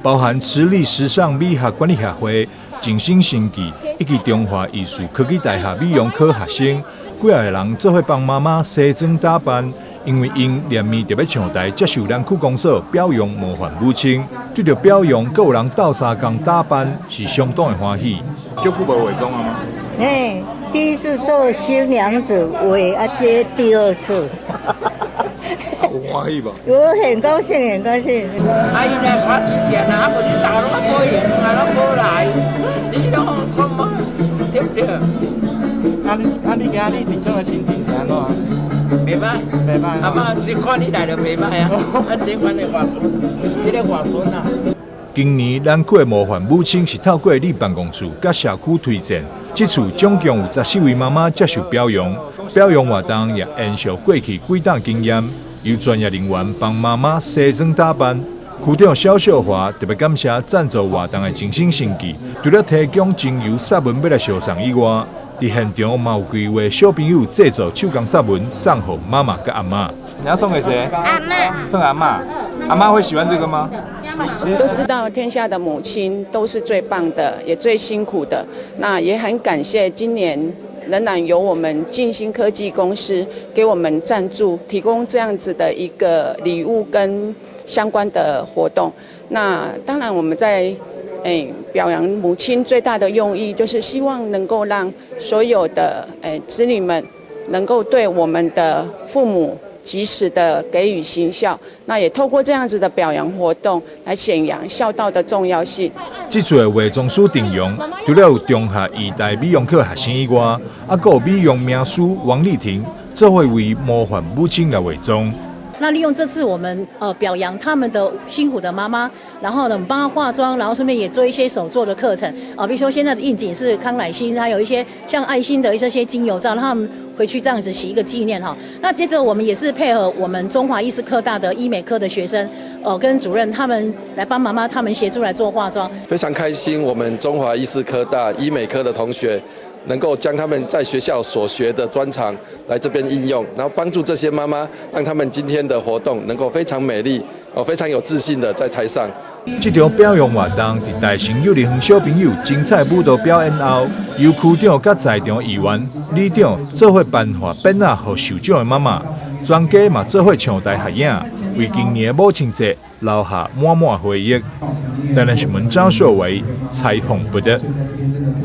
包含慈利时尚美学管理协会、静心新记以及中华艺术科技大学美容科学生，几个人做伙帮妈妈西装打扮。因为因连面特别上台接受咱区公所表扬模范母亲，对着表扬，还有人斗相共打扮，是相当的欢喜。就久无化妆啊吗？第一次做新娘子化，这第二次。有欢喜吧？我很高兴，很高兴。阿姨呢，我今天啊，不是打拢无闲，啊拢无来，你拢看嘛，对不对？你今日伫种个心情是安怎？袂歹，袂歹。阿妈是看你来就袂歹啊，这款的外孙，这个外孙啊。今年咱区的模范母亲是透过你办公处甲社区推荐，这次总共有14位妈妈接受表扬。表扬活动也延续过去几档经验，由专业人员帮妈妈西装打扮。区长肖秀华特别感谢赞助活动的静心新记，除了提供精油纱文要来销送以外，伫现场嘛有规划小朋友制作手工纱文送给妈妈跟阿妈。你要送给谁？阿妈。送阿妈。阿妈会喜欢这个吗？都知道天下的母亲都是最棒的，也最辛苦的。那也很感谢今年仍然由我们静心科技公司给我们赞助，提供这样子的一个礼物跟相关的活动。那当然我们在表扬母亲最大的用意，就是希望能够让所有的子女们能够对我们的父母及时的给予行孝，那也透过这样子的表扬活动来显扬孝道的重要性。这次的化妆师阵容，除了有中学医大美容科学生以外，还有美容名师王丽婷，这会为模范母亲来化妆。那利用这次我们表扬他们的辛苦的妈妈，然后呢，我们帮她化妆，然后顺便也做一些手作的课程比如说现在的应景是康乃馨，还有一些像爱心的这些精油皂，让他们回去这样子洗一个纪念哈。那接着我们也是配合我们中华医师科大的医美科的学生跟主任他们来帮妈妈他们协助来做化妆。非常开心，我们中华医师科大医美科的同学能够将他们在学校所学的专长来这边应用，然后帮助这些妈妈，让他们今天的活动能够非常美丽非常有自信的在台上。这场表扬活动在大型幼儿园小朋友精彩舞蹈表演后，由区长甲在场议员、里长做伙颁发匾仔给受奖的妈妈，全家嘛做伙上台合影，为今年的母亲节留下满满回忆。台南新闻张硕维采访报道。